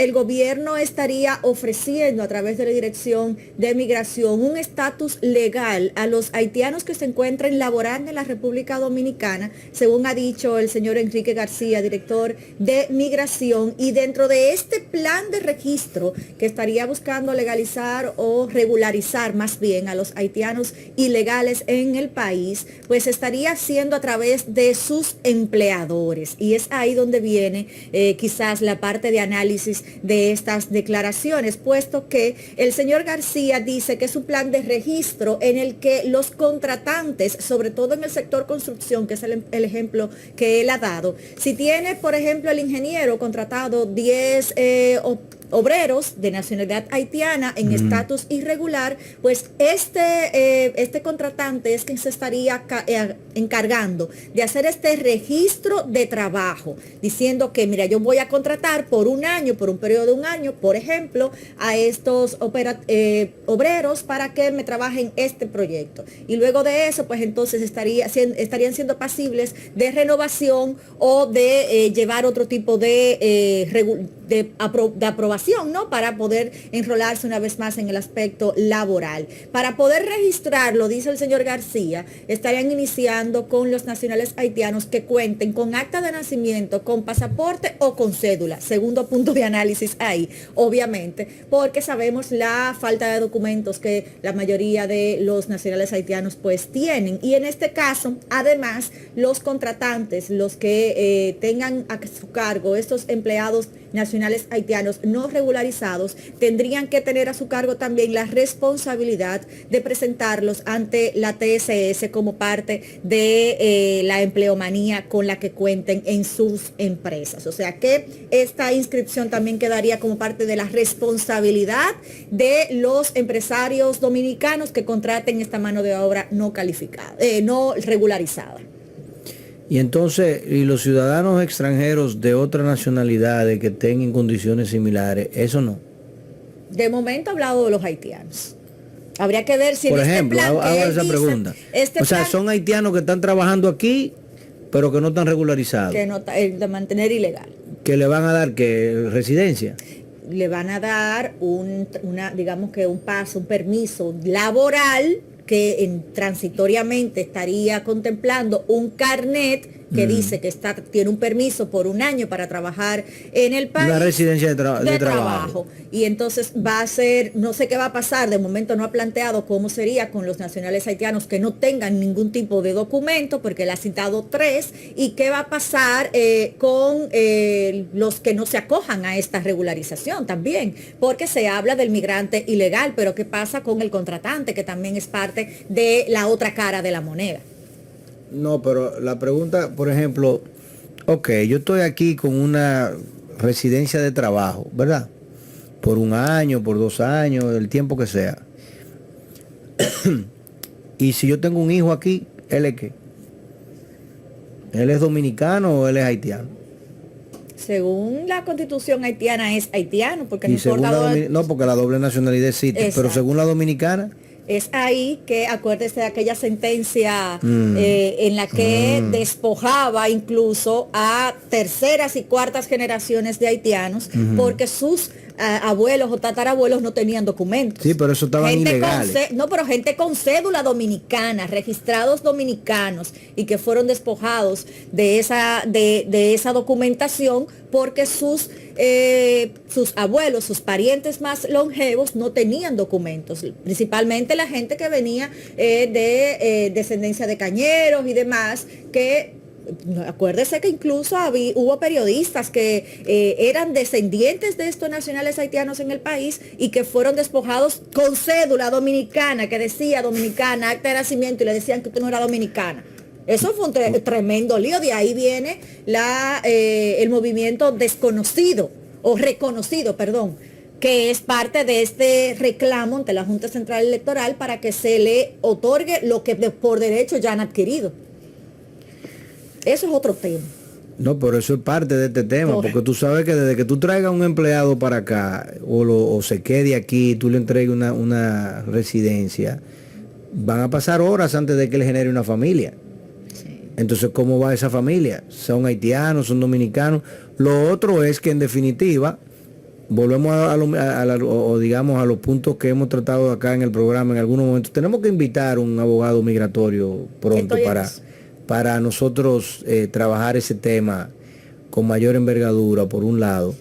el gobierno estaría ofreciendo a través de la Dirección de Migración un estatus legal a los haitianos que se encuentren laborando en la República Dominicana, según ha dicho el señor Enrique García, director de Migración, y dentro de este plan de registro que estaría buscando legalizar o regularizar más bien a los haitianos ilegales en el país, pues estaría haciendo a través de sus empleadores. Y es ahí donde viene quizás la parte de análisis de estas declaraciones, puesto que el señor García dice que es un plan de registro en el que los contratantes, sobre todo en el sector construcción, que es el ejemplo que él ha dado, si tiene, por ejemplo, el ingeniero contratado 10 obreros de nacionalidad haitiana en estatus irregular, pues este contratante es quien se estaría encargando de hacer este registro de trabajo, diciendo que, mira, yo voy a contratar por un año, por un periodo de un año, por ejemplo, a estos obreros para que me trabajen este proyecto. Y luego de eso, pues entonces estarían siendo pasibles de renovación o de llevar otro tipo de aprobación, ¿no? Para poder enrolarse una vez más en el aspecto laboral. Para poder registrarlo, dice el señor García, estarían iniciando con los nacionales haitianos que cuenten con acta de nacimiento, con pasaporte o con cédula. Segundo punto de análisis ahí, obviamente, porque sabemos la falta de documentos que la mayoría de los nacionales haitianos pues tienen. Y en este caso, además, los contratantes, los que tengan a su cargo estos empleados nacionales haitianos no regularizados, tendrían que tener a su cargo también la responsabilidad de presentarlos ante la TSS como parte de la empleomanía con la que cuenten en sus empresas. O sea que esta inscripción también quedaría como parte de la responsabilidad de los empresarios dominicanos que contraten esta mano de obra no calificada, no regularizada. Y entonces, y los ciudadanos extranjeros de otras nacionalidades que estén en condiciones similares, eso no. De momento ha hablado de los haitianos. Habría que ver si por en ejemplo, este plan hago esa pregunta. O sea, son haitianos que están trabajando aquí, pero que no están regularizados. Que no, de mantener ilegal. Que le van a dar que residencia. Le van a dar digamos que un permiso laboral que transitoriamente estaría contemplando un carnet que dice que tiene un permiso por un año para trabajar en el país. Una residencia de trabajo. Y entonces va a ser, no sé qué va a pasar, de momento no ha planteado cómo sería con los nacionales haitianos que no tengan ningún tipo de documento, porque él ha citado 3, y qué va a pasar con los que no se acojan a esta regularización también, porque se habla del migrante ilegal, pero qué pasa con el contratante, que también es parte de la otra cara de la moneda. No, pero la pregunta, por ejemplo, ok, yo estoy aquí con una residencia de trabajo, ¿verdad? Por un año, por 2 años, el tiempo que sea. Y si yo tengo un hijo aquí, ¿él es qué? ¿Él es dominicano o él es haitiano? Según la constitución haitiana es haitiano, porque no importa. No, porque la doble nacionalidad existe. Exacto. Pero según la dominicana. Es ahí que, acuérdese de aquella sentencia en la que despojaba incluso a terceras y cuartas generaciones de haitianos porque sus abuelos o tatarabuelos no tenían documentos. Sí, pero eso estaban ilegales. No, pero gente con cédula dominicana, registrados dominicanos y que fueron despojados de esa documentación porque sus abuelos, sus parientes más longevos no tenían documentos, principalmente la gente que venía de descendencia de cañeros y demás, que acuérdese que incluso hubo periodistas que eran descendientes de estos nacionales haitianos en el país y que fueron despojados con cédula dominicana, que decía dominicana, acta de nacimiento, y le decían que usted no era dominicana. Eso fue un tremendo lío. De ahí viene el movimiento desconocido, o reconocido, perdón, que es parte de este reclamo ante la Junta Central Electoral para que se le otorgue lo que por derecho ya han adquirido. Eso es otro tema. No, pero eso es parte de este tema, porque tú sabes que desde que tú traigas un empleado para acá o se quede aquí, tú le entregues una residencia, van a pasar horas antes de que le genere una familia. Entonces, ¿cómo va esa familia? ¿Son haitianos, son dominicanos? Lo otro es que, en definitiva, volvemos o digamos a los puntos que hemos tratado acá en el programa en algunos momentos. Tenemos que invitar un abogado migratorio pronto para nosotros trabajar ese tema con mayor envergadura, por un lado.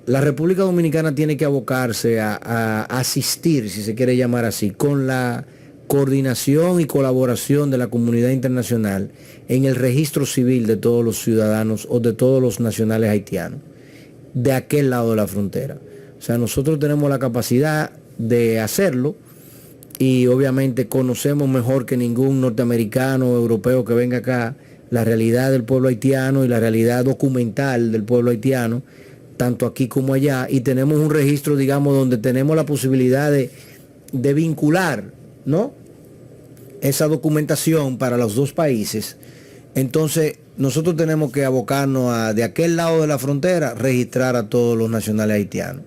La República Dominicana tiene que abocarse a asistir, si se quiere llamar así, con la coordinación y colaboración de la comunidad internacional en el registro civil de todos los ciudadanos o de todos los nacionales haitianos de aquel lado de la frontera. O sea, nosotros tenemos la capacidad de hacerlo y obviamente conocemos mejor que ningún norteamericano o europeo que venga acá la realidad del pueblo haitiano y la realidad documental del pueblo haitiano, tanto aquí como allá, y tenemos un registro, digamos, donde tenemos la posibilidad de vincular, ¿no?, esa documentación para los dos países. Entonces, nosotros tenemos que abocarnos de aquel lado de la frontera, registrar a todos los nacionales haitianos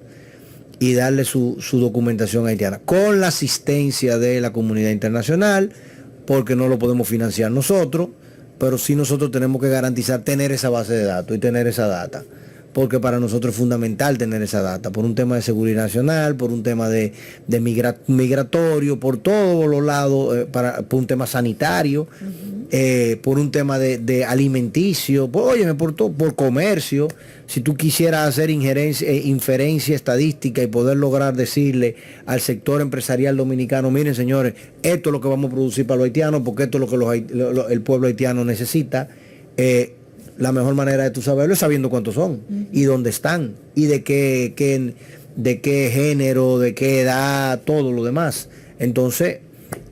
y darle su documentación haitiana, con la asistencia de la comunidad internacional, porque no lo podemos financiar nosotros, pero sí nosotros tenemos que garantizar tener esa base de datos y tener esa data, porque para nosotros es fundamental tener esa data, por un tema de seguridad nacional, por un tema de migratorio, por todos los lados, por un tema sanitario, por un tema de alimenticio, por comercio. Si tú quisieras hacer inferencia estadística y poder lograr decirle al sector empresarial dominicano, miren señores, esto es lo que vamos a producir para los haitianos, porque esto es lo que el pueblo haitiano necesita. La mejor manera de tú saberlo es sabiendo cuántos son y dónde están y de qué género, de qué edad, todo lo demás. Entonces,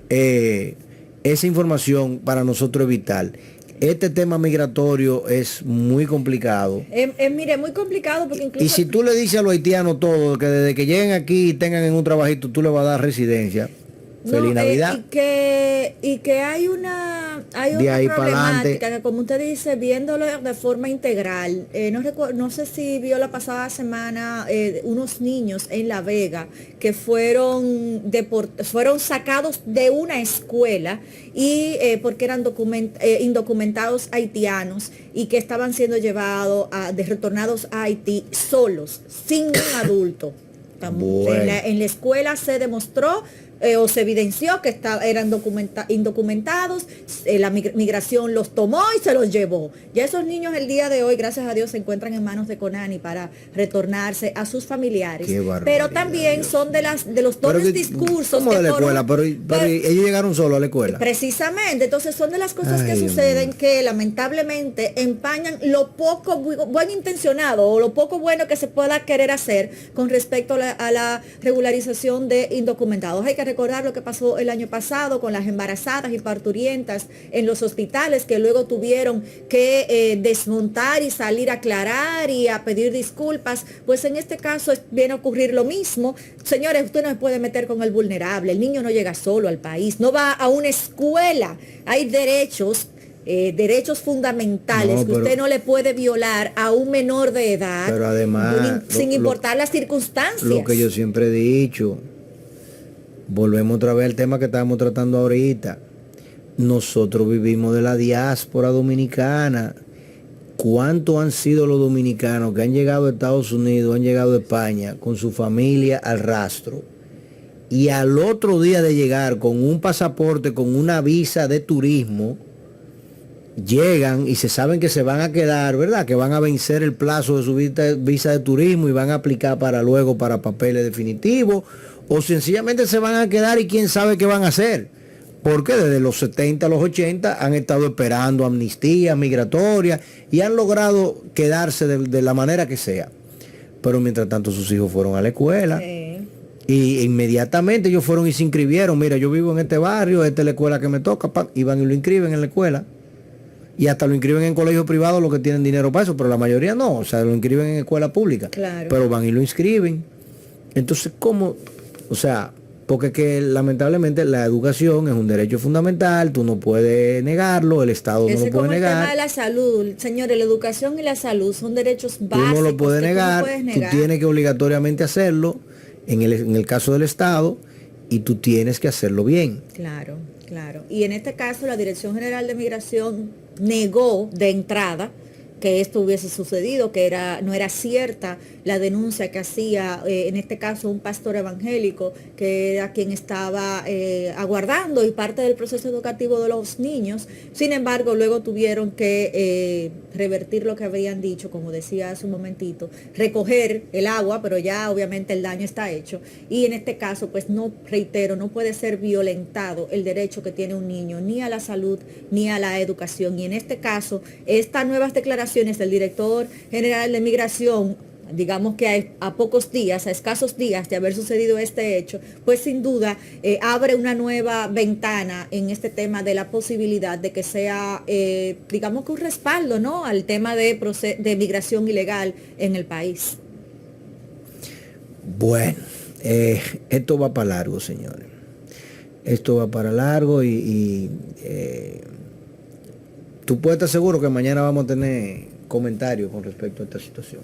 esa información para nosotros es vital. Este tema migratorio es muy complicado. Mire, muy complicado porque incluso... Y si tú le dices a los haitianos todo, que desde que lleguen aquí y tengan en un trabajito, tú le vas a dar residencia. Feliz Navidad. Y que hay una problemática que, como usted dice, viéndolo de forma integral, no sé si vio la pasada semana unos niños en La Vega que fueron sacados de una escuela y porque eran indocumentados haitianos y que estaban siendo retornados a Haití solos, sin un adulto. Bueno. En la escuela se demostró o se evidenció que eran indocumentados, la migración los tomó y se los llevó. Ya esos niños el día de hoy, gracias a Dios, se encuentran en manos de CONANI para retornarse a sus familiares. Pero también son de los dobles discursos. ¿Cómo de la escuela? Pero ellos llegaron solos a la escuela. Precisamente, entonces son de las cosas que suceden que lamentablemente empañan lo poco buen intencionado o lo poco bueno que se pueda querer hacer con respecto a la regularización de indocumentados. Hay que recordar lo que pasó el año pasado con las embarazadas y parturientas en los hospitales que luego tuvieron que desmontar y salir a aclarar y a pedir disculpas. Pues en este caso viene a ocurrir lo mismo. Señores, usted no se puede meter con el vulnerable. El niño no llega solo al país, no va a una escuela. Hay derechos fundamentales que usted no le puede violar a un menor de edad, pero además, sin importar las circunstancias. Lo que yo siempre he dicho, volvemos otra vez al tema que estábamos tratando ahorita. Nosotros vivimos de la diáspora dominicana. ¿Cuántos han sido los dominicanos que han llegado a Estados Unidos, han llegado a España con su familia al rastro? Y al otro día de llegar con un pasaporte, con una visa de turismo, llegan y se saben que se van a quedar, ¿verdad? Que van a vencer el plazo de su visa de turismo y van a aplicar luego para papeles definitivos, o sencillamente se van a quedar y quién sabe qué van a hacer. Porque desde los 70 a los 80 han estado esperando amnistías migratorias y han logrado quedarse de la manera que sea. Pero mientras tanto sus hijos fueron a la escuela. Sí. Y inmediatamente ellos fueron y se inscribieron. Mira, yo vivo en este barrio, esta es la escuela que me toca, y van y lo inscriben en la escuela. Y hasta lo inscriben en colegios privados los que tienen dinero para eso, pero la mayoría no, o sea, lo inscriben en escuela pública. Claro. Pero van y lo inscriben. Entonces, ¿cómo? O sea, porque que lamentablemente la educación es un derecho fundamental, tú no puedes negarlo, el Estado no lo puede negar. El tema de la salud, señores, la educación y la salud son derechos básicos. Tú no lo puedes negar, tú tienes que obligatoriamente hacerlo, en el caso del Estado, y tú tienes que hacerlo bien. Claro, claro. Y en este caso la Dirección General de Migración negó de entrada que esto hubiese sucedido, que no era cierta la denuncia que hacía, en este caso, un pastor evangélico, que era quien estaba aguardando y parte del proceso educativo de los niños. Sin embargo, luego tuvieron que revertir lo que habían dicho, como decía hace un momentito, recoger el agua, pero ya obviamente el daño está hecho. Y en este caso, pues no, reitero, no puede ser violentado el derecho que tiene un niño ni a la salud ni a la educación. Y en este caso, estas nuevas declaraciones del director general de Migración, digamos que a pocos días, a escasos días de haber sucedido este hecho, pues sin duda abre una nueva ventana en este tema de la posibilidad de que sea, digamos que un respaldo, ¿no?, al tema de migración ilegal en el país. Bueno, esto va para largo, señores. Esto va para largo y tú puedes estar seguro que mañana vamos a tener comentarios con respecto a esta situación.